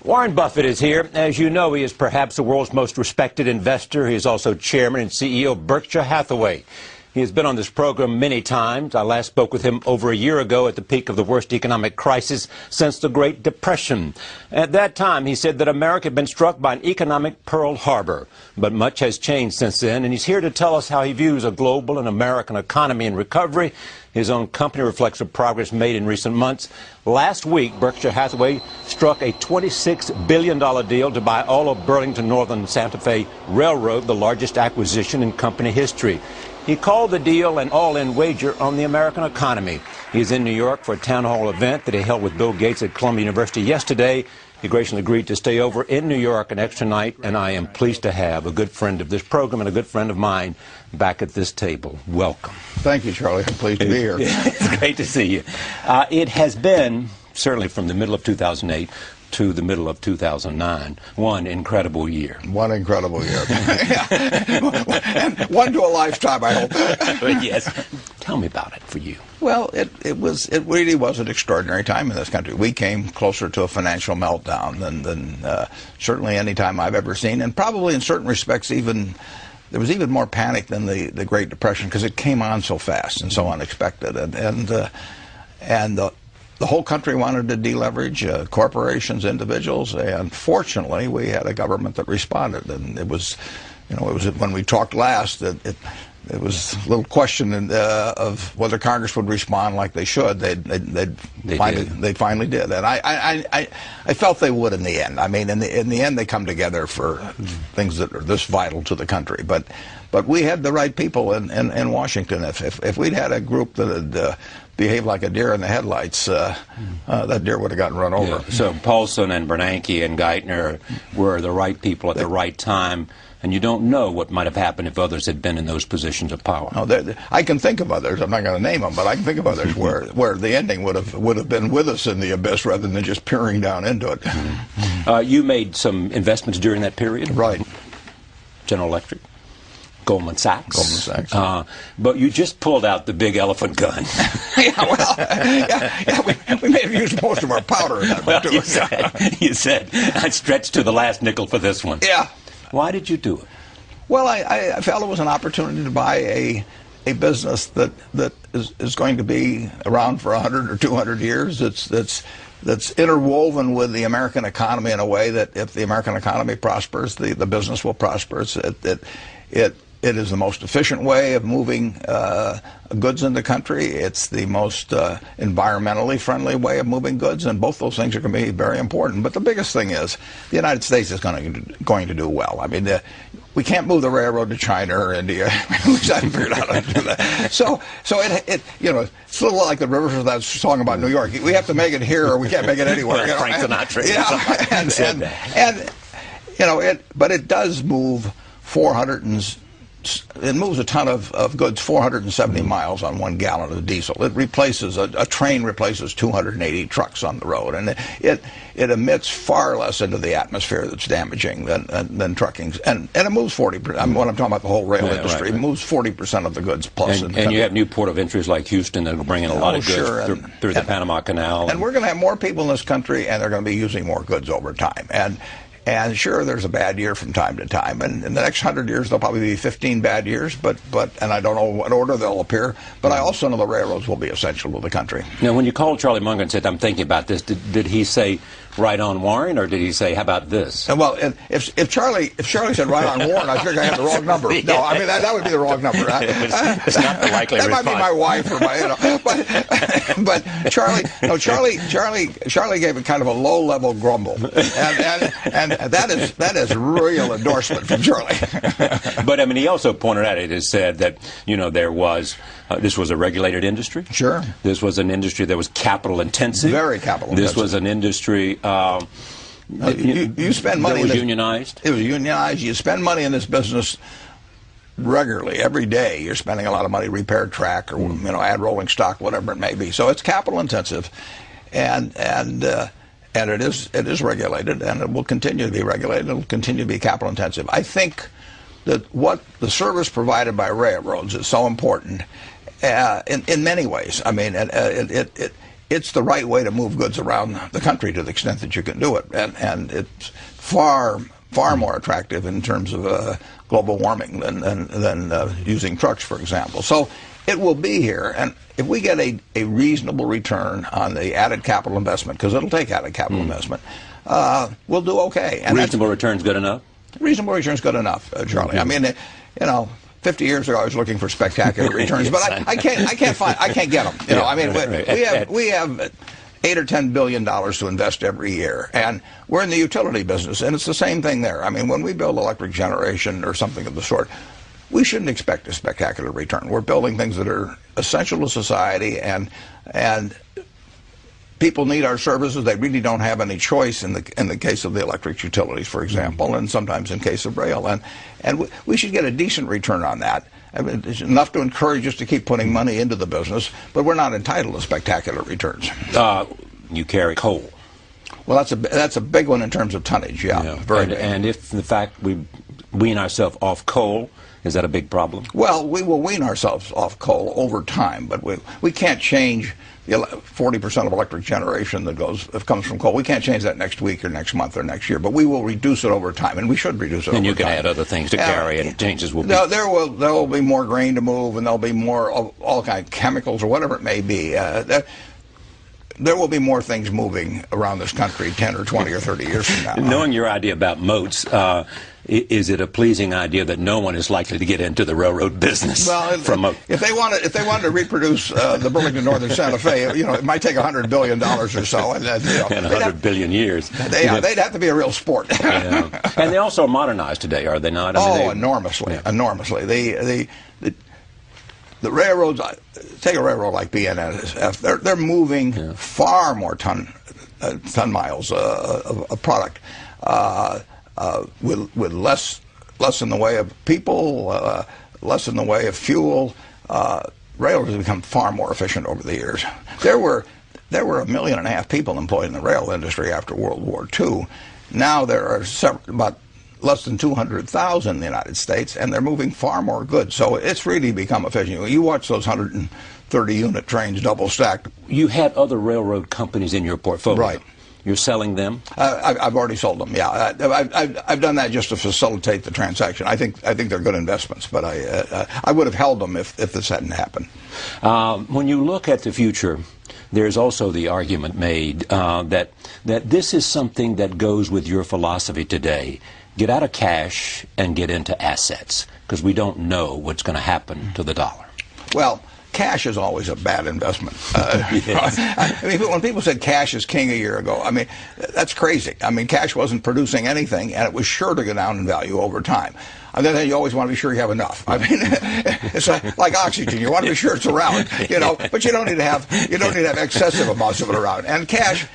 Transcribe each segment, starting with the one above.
Warren Buffett is here. As you know, he is perhaps the world's most respected investor. He is also chairman and CEO of Berkshire Hathaway. He has been on this program many times. I last spoke with him over a year ago at the peak of the worst economic crisis since the Great Depression. At that time, he said that America had been struck by an economic Pearl Harbor. But much has changed since then, and he's here to tell us how he views a global and American economy in recovery. His own company reflects the progress made in recent months. Last week, Berkshire Hathaway struck a $26 billion deal to buy all of Burlington Northern Santa Fe Railroad, the largest acquisition in company history. He called the deal an all-in wager on the American economy. He's in New York for a town hall event that he held with Bill Gates at Columbia University yesterday. He graciously agreed to stay over in New York an extra night, and I am pleased to have a good friend of this program and a good friend of mine back at this table. Welcome. Thank you, Charlie. I'm pleased to be here. It's great to see you. It has been, certainly from the middle of 2008 to the middle of 2009, one incredible year. One incredible year. And one to a lifetime, I hope. Yes. Tell me about it for you. Well, it really was an extraordinary time in this country. We came closer to a financial meltdown than certainly any time I've ever seen, and probably in certain respects even there was even more panic than the Great Depression because it came on so fast and so unexpected, and the whole country wanted to deleverage, corporations, individuals, and fortunately we had a government that responded. And it was when we talked last that it was a little question of whether Congress would respond like they should. They finally did, and I felt they would in the end. I mean, in the end, they come together for things that are this vital to the country. But we had the right people in Washington. If we'd had a group that had behaved like a deer in the headlights, that deer would have gotten run over. Yeah. So Paulson and Bernanke and Geithner were the right people at the right time. And you don't know what might have happened if others had been in those positions of power. No, I can think of others. I'm not going to name them, but I can think of others where the ending would have been with us in the abyss rather than just peering down into it. You made some investments during that period, right? General Electric, Goldman Sachs. Goldman Sachs. But you just pulled out the big elephant gun. We may have used most of our powder in that. Well, you said I stretched to the last nickel for this one. Yeah. Why did you do it? Well, I felt it was an opportunity to buy a business that is going to be around for 100 or 200 years. That's interwoven with the American economy in a way that if the American economy prospers, the business will prosper. It is the most efficient way of moving goods in the country. It's the most environmentally friendly way of moving goods, and both those things are going to be very important. But the biggest thing is the United States is going to do well. I mean, we can't move the railroad to China or India. At least I haven't figured out how to do that. So it's a little like the Rivers of that song about New York. We have to make it here, or we can't make it anywhere. Frank Sinatra. But it does move 400 it moves a ton of goods 470 miles on 1 gallon of diesel. It replaces a train replaces 280 trucks on the road, and it emits far less into the atmosphere that's damaging than trucking. And it moves 40%. When I'm talking about the whole rail industry, it moves 40% of the goods plus. And you have new port of entries like Houston that will bring in a lot of goods through the Panama Canal. And we're going to have more people in this country, and they're going to be using more goods over time. And sure, there's a bad year from time to time. And in the next 100 years, there'll probably be 15 bad years, and I don't know what order they'll appear. But I also know the railroads will be essential to the country. Now, when you called Charlie Munger and said, I'm thinking about this, did he say, right on, Warren, or did he say, how about this? Well, if Charlie said right on, Warren, I figured I had the wrong number. No, I mean, that would be the wrong number. It's not the likely response. That might be my wife or but Charlie gave a kind of a low-level grumble, and that is real endorsement from Charlie. But I mean, he also pointed out, it is said that there was this was a regulated industry. Sure. This was an industry that was capital intensive. Very capital intensive. This was an industry. You spend money. That was unionized. It was unionized. You spend money in this business regularly, every day. You're spending a lot of money, repair track, or add rolling stock, whatever it may be. So it's capital intensive, and it is regulated, and it will continue to be regulated. It will continue to be capital intensive. I think that what the service provided by railroads is so important in many ways. I mean, it's the right way to move goods around the country to the extent that you can do it, and it's far more attractive in terms of global warming than using trucks, for example. So it will be here, and if we get a reasonable return on the added capital investment, because it'll take added capital investment, we'll do okay. And reasonable return's good enough? Reasonable return's good enough, Charlie. I mean, 50 years ago, I was looking for spectacular returns, but I can't get them. I mean, we have $8 or $10 billion to invest every year, and we're in the utility business, and it's the same thing there. I mean, when we build electric generation or something of the sort, we shouldn't expect a spectacular return. We're building things that are essential to society, and people need our services. They really don't have any choice in the case of the electric utilities, for example, and sometimes in case of rail. And we should get a decent return on that. I mean, it's enough to encourage us to keep putting money into the business, but we're not entitled to spectacular returns. You carry coal. Well, that's a big one in terms of tonnage. Yeah, very big. And if in fact we wean ourselves off coal, is that a big problem? Well, we will wean ourselves off coal over time, but we can't change the 40% of electric generation that comes from coal. We can't change that next week or next month or next year, but we will reduce it over time, and we should reduce it over time. And you can add other things to carry, and changes will be... There will be more grain to move, and there'll be more of all kinds of chemicals or whatever it may be. There will be more things moving around this country 10 or 20 or 30 years from now. Knowing your idea about moats, is it a pleasing idea that no one is likely to get into the railroad business? Well, if they wanted to reproduce the Burlington Northern Santa Fe, it might take $100 billion or so, and 100 billion years. They'd have to be a real sport. Yeah. And they also are modernized today, are they not? I mean, enormously, enormously. The railroads, take a railroad like BNSF, they're moving far more ton miles of product with less in the way of people, less in the way of fuel. Railroads have become far more efficient over the years. There were 1.5 million people employed in the rail industry after World War II. Now there are about less than 200,000 in the United States, and they're moving far more goods. So it's really become efficient. You watch those 130-unit trains double stacked. You had other railroad companies in your portfolio. Right. You're selling them? I've already sold them. Yeah, I've done that just to facilitate the transaction. I think they're good investments, but I would have held them if this hadn't happened. When you look at the future, there's also the argument made that this is something that goes with your philosophy today. Get out of cash and get into assets, because we don't know what's going to happen to the dollar. Well, cash is always a bad investment. I mean, when people said cash is king a year ago, I mean, that's crazy. I mean, cash wasn't producing anything, and it was sure to go down in value over time. On the other hand, you always want to be sure you have enough. I mean, it's like oxygen. You want to be sure it's around, but you don't need to have excessive amounts of it around. And cash,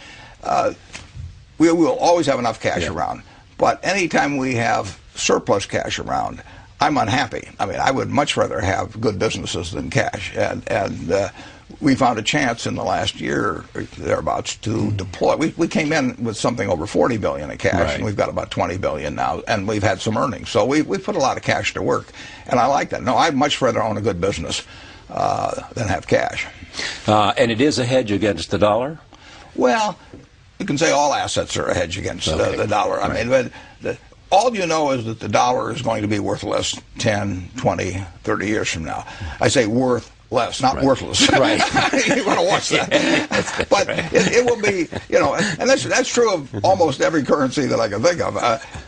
we will always have enough cash around. But anytime we have surplus cash around, I'm unhappy. I mean, I would much rather have good businesses than cash. And we found a chance in the last year or thereabouts to deploy. We came in with something over $40 billion in cash, and we've got about $20 billion now, and we've had some earnings. So we put a lot of cash to work, and I like that. No, I'd much rather own a good business than have cash. And it is a hedge against the dollar? Well, you can say all assets are a hedge against the dollar. I mean, but all you know is that the dollar is going to be worth less 10, 20, 30 years from now. I say worth less, not worthless. Right. You want to watch that. But it will be, and that's true of almost every currency that I can think of.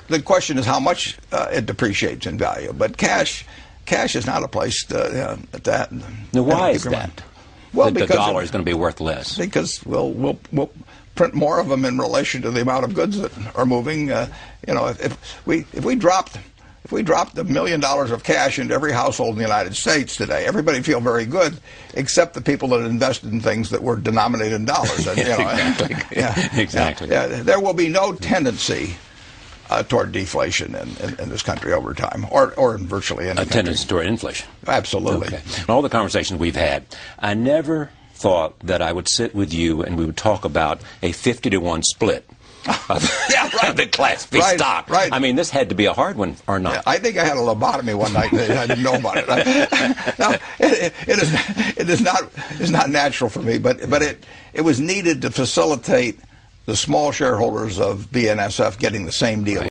The question is how much it depreciates in value. But cash is not a place to that. Now, why is that? Well, because the dollar is going to be worth less. Because we'll print more of them in relation to the amount of goods that are moving. If we dropped $1 million of cash into every household in the United States today, everybody would feel very good, except the people that invested in things that were denominated in dollars. And, Exactly. There will be no tendency toward deflation in this country over time, or in virtually any country. Tendency toward inflation. Absolutely. Okay. In all the conversations we've had, I never thought that I would sit with you and we would talk about a 50-to-1 split Yeah, right. The Class B Right, stock. right. I mean, this had to be a hard one, or not? Yeah, I think I had a lobotomy one night and I didn't know about it. No, it is not natural for me, but it was needed to facilitate the small shareholders of BNSF getting the same deal.